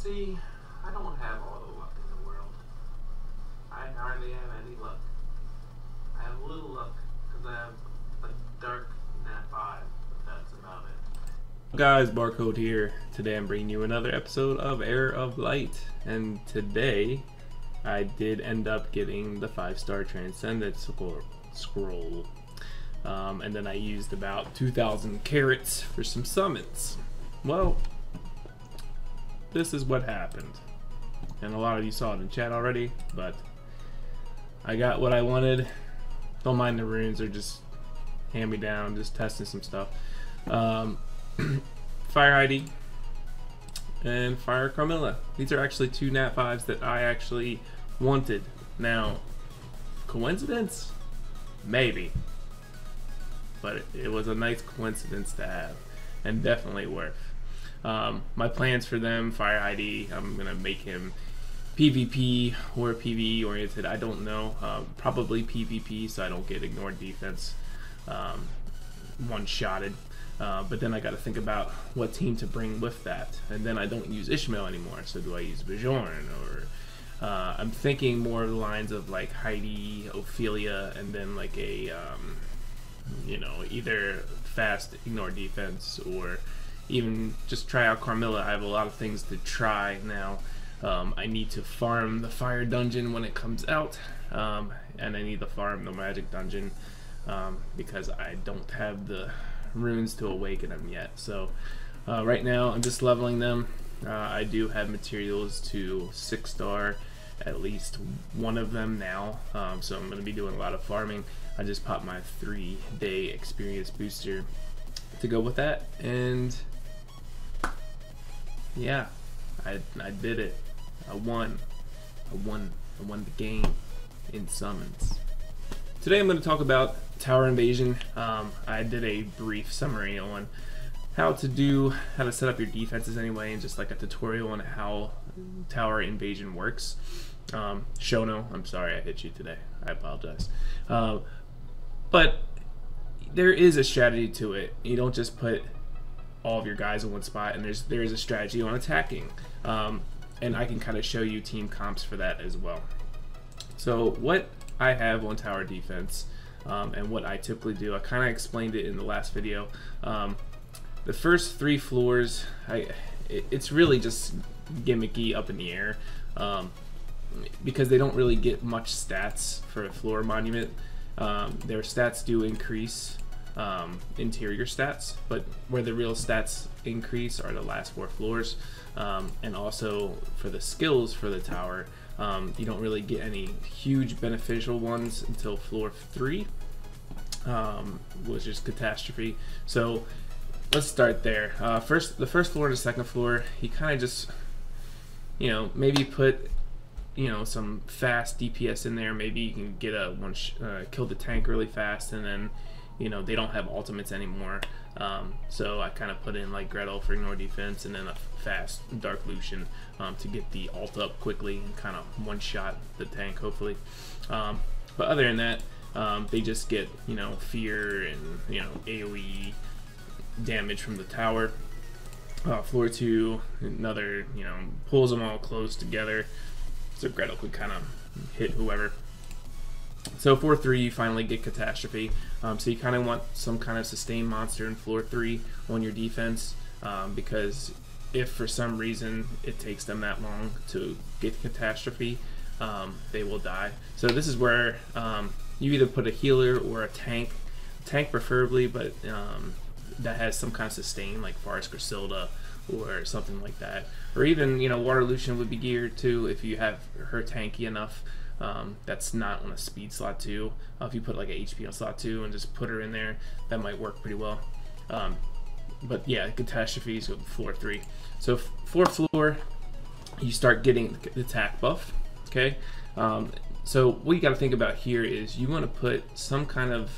See, I don't have all the luck in the world. I hardly have any luck. I have a little luck because I have a dark nat 5, but that's about it. Guys, Barcode here. Today I'm bringing you another episode of Heir of Light, and today I did end up getting the 5-star Transcendent scroll. And then I used about 2,000 carats for some summons. Well, this is what happened. And a lot of you saw it in chat already, but I got what I wanted. Don't mind the runes, they're just hand me down, just testing some stuff. Fire ID and Fire Carmilla. These are actually two nat 5s that I actually wanted. Now, coincidence? Maybe. But it was a nice coincidence to have, and definitely worth. My plans for them, Fire ID, I'm gonna make him PvP or PvE oriented. I don't know. Probably PvP, so I don't get ignored defense one-shotted. But then I got to think about what team to bring with that, and then I don't use Ishmael anymore. So do I use Bjorn, or I'm thinking more of the lines of like Heidi, Ophelia, and then like a you know, either fast ignore defense or even just try out Carmilla. I have a lot of things to try now. I need to farm the fire dungeon when it comes out, and I need to farm the magic dungeon because I don't have the runes to awaken them yet. So right now I'm just leveling them. I do have materials to 6-star at least one of them now, so I'm going to be doing a lot of farming. I just popped my 3-day experience booster to go with that, and yeah, I did it. I won the game in summons. Today I'm going to talk about tower invasion. I did a brief summary on how to set up your defenses anyway, and just like a tutorial on how tower invasion works. Shono, I'm sorry I hit you today. I apologize. But there is a strategy to it. You don't just put all of your guys in one spot, and there is a strategy on attacking. And I can kind of show you team comps for that as well. So what I have on tower defense, and what I typically do, I kind of explained it in the last video. The first 3 floors, it's really just gimmicky up in the air, because they don't really get much stats for a floor monument. Their stats do increase, interior stats, but where the real stats increase are the last 4 floors. And also for the skills for the tower, you don't really get any huge beneficial ones until floor 3, which is catastrophe. So let's start there. The first floor and the second floor, you kind of just, you know, maybe put, you know, some fast DPS in there. Maybe you can get a kill the tank really fast, and then, you know, they don't have ultimates anymore. So I kind of put in like Gretel for ignore defense, and then a fast Dark Lucian to get the ult up quickly and kind of one-shot the tank, hopefully. But other than that, they just get, you know, fear and, you know, AoE damage from the tower. Floor 2, another, you know, pulls them all close together, so Gretel could kind of hit whoever. So floor 3, you finally get catastrophe. So you kind of want some kind of sustained monster in floor 3 on your defense, because if for some reason it takes them that long to get catastrophe, they will die. So this is where you either put a healer or a tank preferably, but that has some kind of sustain, like Forest Griselda or something like that. Or even, you know, Water Lucian would be geared too if you have her tanky enough. That's not on a speed slot 2. If you put like a HP on slot 2 and just put her in there, that might work pretty well. But yeah, catastrophes go to floor 3. So 4th floor, you start getting the attack buff. Okay. So what you got to think about here is you want to put some kind of,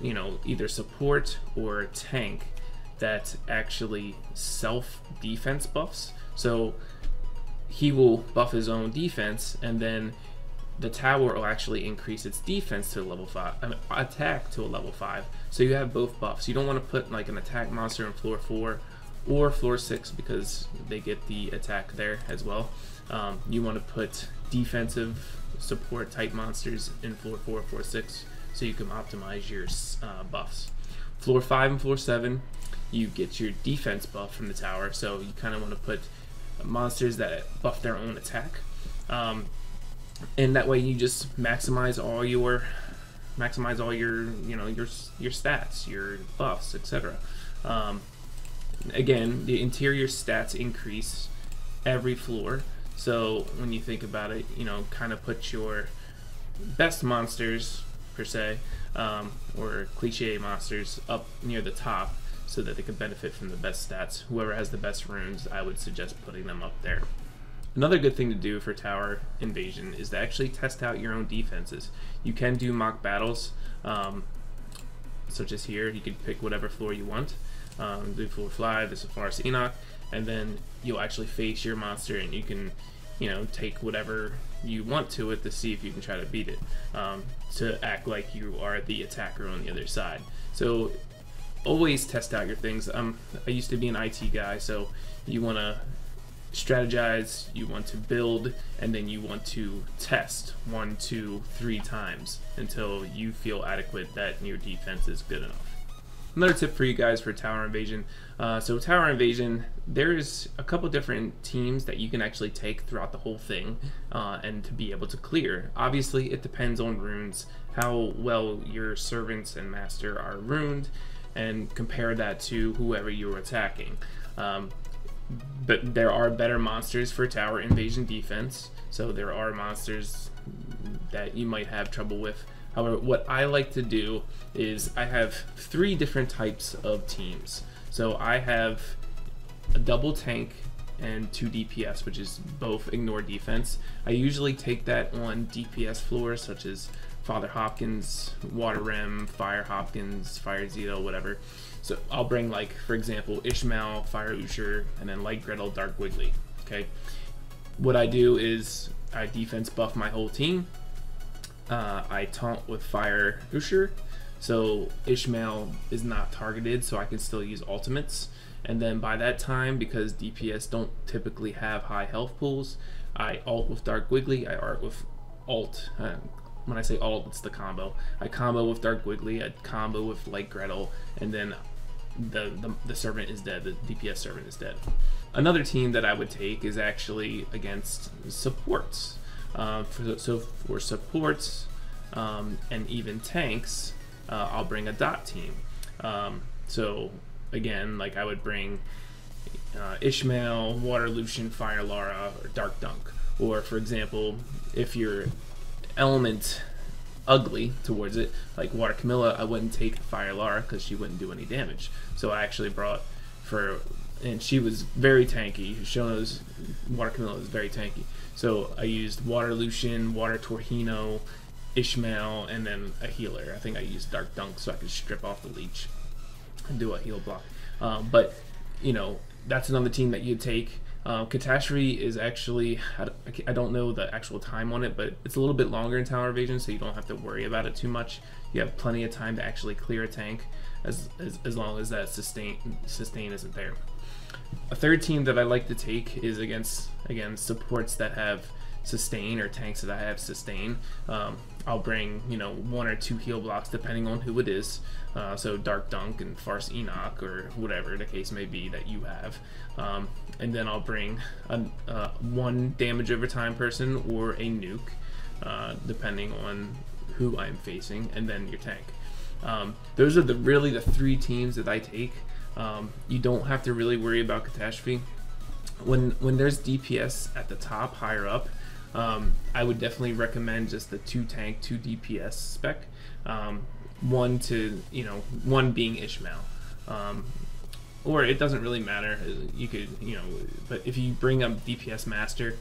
you know, either support or tank that actually self defense buffs. So he will buff his own defense, and then the tower will actually increase its defense to a level 5, attack to a level 5. So you have both buffs. You don't want to put like an attack monster in floor 4 or floor 6 because they get the attack there as well. You want to put defensive support type monsters in floor 4, floor 6, so you can optimize your buffs. Floor 5 and floor 7, you get your defense buff from the tower, so you kind of want to put monsters that buff their own attack, and that way you just maximize all your your stats, your buffs, etc. Again, the interior stats increase every floor, so when you think about it, kind of put your best monsters per se, or cliche monsters up near the top so that they can benefit from the best stats. Whoever has the best runes, I would suggest putting them up there. Another good thing to do for tower invasion is to actually test out your own defenses. You can do mock battles, such as here. You can pick whatever floor you want. Do floor 5, this is Farce Enoch, and then you'll actually face your monster and you can take whatever you want to it to see if you can try to beat it, to act like you are the attacker on the other side. So always test out your things. I used to be an IT guy, so you want to strategize, you want to build, and then you want to test 1, 2, 3 times until you feel adequate that your defense is good enough. Another tip for you guys for tower invasion. So tower invasion, there's a couple different teams that you can actually take throughout the whole thing, and to be able to clear. Obviously it depends on runes, how well your servants and master are runed, and compare that to whoever you're attacking. But there are better monsters for tower invasion defense, so there are monsters that you might have trouble with. However, what I like to do is I have 3 different types of teams. So I have a double tank and 2 DPS, which is both ignore defense. I usually take that on DPS floors such as Father Hopkins, Water Rim, Fire Hopkins, Fire Zito, whatever. So I'll bring, like, for example, Ishmael, Fire Usher, and then Light Gretel, Dark Wiggly. Okay. What I do is I defense buff my whole team. I taunt with Fire Usher, so Ishmael is not targeted, so I can still use ultimates. And then by that time, because DPS don't typically have high health pools, I ult with Dark Wiggly, I art with ult. When I say ult, it's the combo. I combo with Dark Wiggly, I combo with Light Gretel, and then the servant is dead, the DPS servant is dead. Another team that I would take is actually against supports. So for supports and even tanks, I'll bring a dot team. So again, like I would bring Ishmael, Water Lucian, Fire Lara, or Dark Dunk. Or for example, if your element ugly towards it, like Water Camilla, I wouldn't take Fire Lara because she wouldn't do any damage. So I actually brought and she was very tanky. Shono's Water Camilla is very tanky. So I used Water Lucian, Water Torhino, Ishmael, and then a healer. I think I used Dark Dunk so I could strip off the leech and do a heal block. But that's another team that you'd take. Catastrophe is actually, I don't know the actual time on it, but it's a little bit longer in tower invasion, so you don't have to worry about it too much. You have plenty of time to actually clear a tank as long as that sustain isn't there. A third team that I like to take is against, again, supports that have sustain, or tanks that I have sustain. I'll bring 1 or 2 heal blocks depending on who it is. So Dark Dunk and Farce Enoch, or whatever the case may be that you have. And then I'll bring a 1 damage over time person or a nuke, depending on who I'm facing, and then your tank. Those are really the 3 teams that I take. You don't have to really worry about Catastrophe. When there's DPS at the top, higher up, I would definitely recommend just the 2 tank, 2 DPS spec. One being Ishmael. Or it doesn't really matter. You could, but if you bring up DPS master,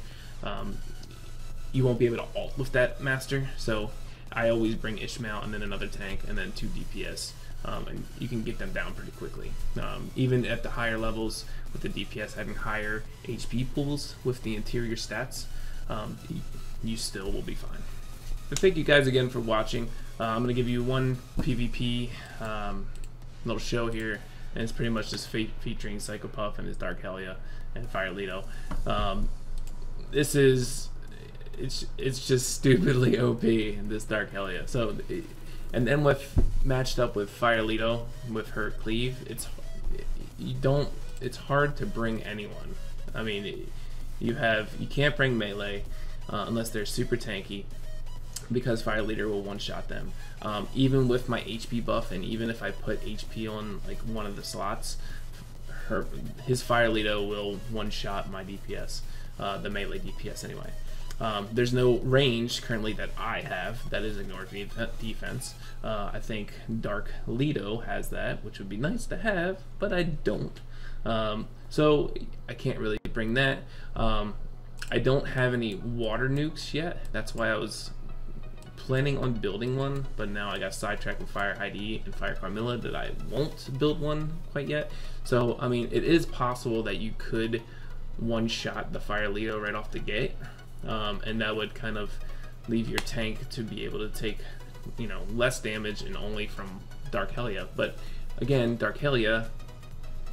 you won't be able to ult with that master. So I always bring Ishmael and then another tank and then 2 DPS. And you can get them down pretty quickly. Even at the higher levels, with the DPS having higher HP pools with the interior stats, you still will be fine. But thank you guys again for watching. I'm going to give you one PvP little show here, and it's pretty much just featuring Psychopuff and his Dark Helia and Fire Leto. This is it's just stupidly OP, this Dark Helia. So, and then matched up with Fire Leto with her cleave, it's hard to bring anyone. I mean, you can't bring melee unless they're super tanky, because Fire Leader will one-shot them. Even with my HP buff, and even if I put HP on like one of the slots, his Fire Leader will one-shot my DPS, the melee DPS anyway. There's no range currently that I have that is ignore defense. I think Dark Leto has that, which would be nice to have, but I don't. So I can't really bring that. I don't have any water nukes yet. That's why I was planning on building one, but now I got sidetracked with Fire Heidi and Fire Carmilla that I won't build one quite yet. So, I mean, it is possible that you could one-shot the Fire Leto right off the gate, and that would kind of leave your tank to be able to take, you know, less damage and only from Dark Helia. But again, Dark Helia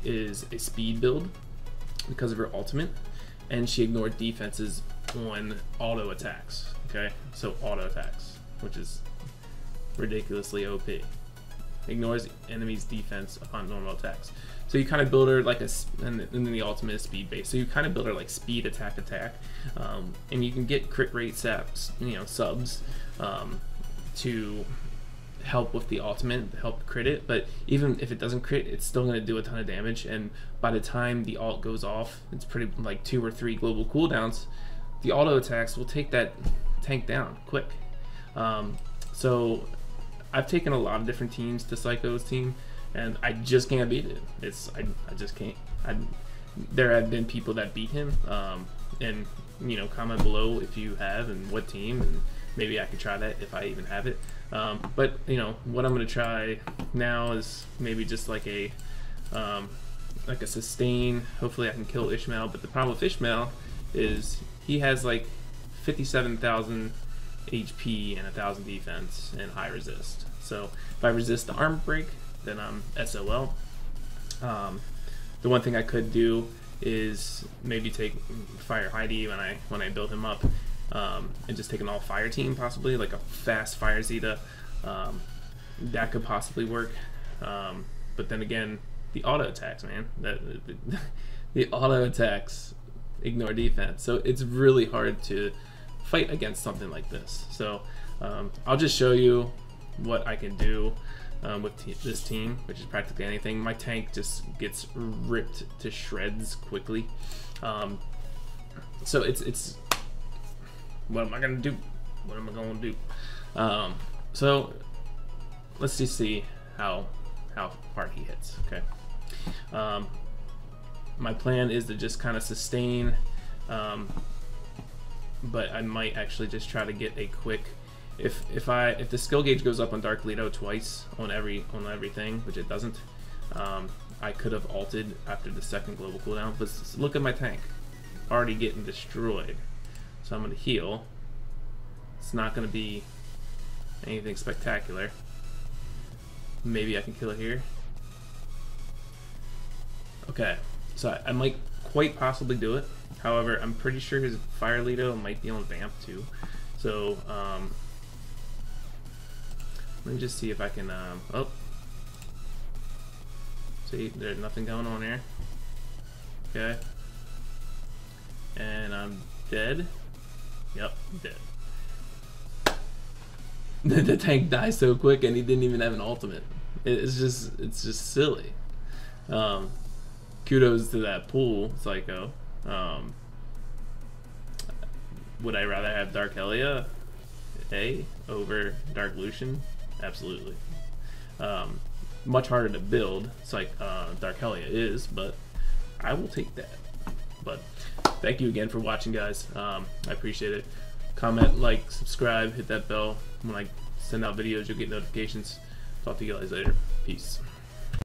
is a speed build because of her ultimate, and she ignored defenses on auto attacks. Okay, so auto attacks, which is ridiculously OP. Ignores enemy's defense upon normal attacks. So you kind of build her like and then the ultimate is speed based. So you kind of build her like speed attack, and you can get crit rate subs to help with the ultimate, help crit it. But even if it doesn't crit, it's still going to do a ton of damage. And by the time the ult goes off, it's pretty like 2 or 3 global cooldowns. The auto attacks will take that tank down quick. So I've taken a lot of different teams to Psycho's team, and I just can't beat it. I just can't. There have been people that beat him, and you know, comment below if you have and what team, and maybe I could try that if I even have it. But you know, what I'm gonna try now is maybe just like a sustain. Hopefully I can kill Ishmael, but the problem with Ishmael is he has like 57,000 HP and 1,000 defense and high resist. So if I resist the armor break, then I'm SOL. The one thing I could do is maybe take Fire Heidi when I build him up, and just take an all fire team, possibly like a fast Fire Zeta. That could possibly work. But then again, the auto attacks, man. The auto attacks ignore defense, so it's really hard to fight against something like this. So I'll just show you what I can do with this team, which is practically anything. My tank just gets ripped to shreds quickly. So it's what am I gonna do? What am I gonna do? So let's just see how hard he hits. Okay. My plan is to just kind of sustain, but I might actually just try to get a quick. If the skill gauge goes up on Dark Leto twice on everything, which it doesn't, I could have ulted after the second global cooldown. But look at my tank, already getting destroyed. So I'm gonna heal. It's not gonna be anything spectacular. Maybe I can kill it here. Okay, so I might quite possibly do it. However, I'm pretty sure his Fire Leto might be on Vamp too. So let me just see if I can. Oh, see, there's nothing going on here. Okay, and I'm dead. Yep, dead. The tank dies so quick, and he didn't even have an ultimate. It's just silly. Kudos to that pool, Psycho. Would I rather have Dark Helia over Dark Lucian? Absolutely. Much harder to build, it's like Dark Helia is, but I will take that. But thank you again for watching, guys. I appreciate it. Comment, like, subscribe, hit that bell. When I send out videos, you'll get notifications. Talk to you guys later. Peace.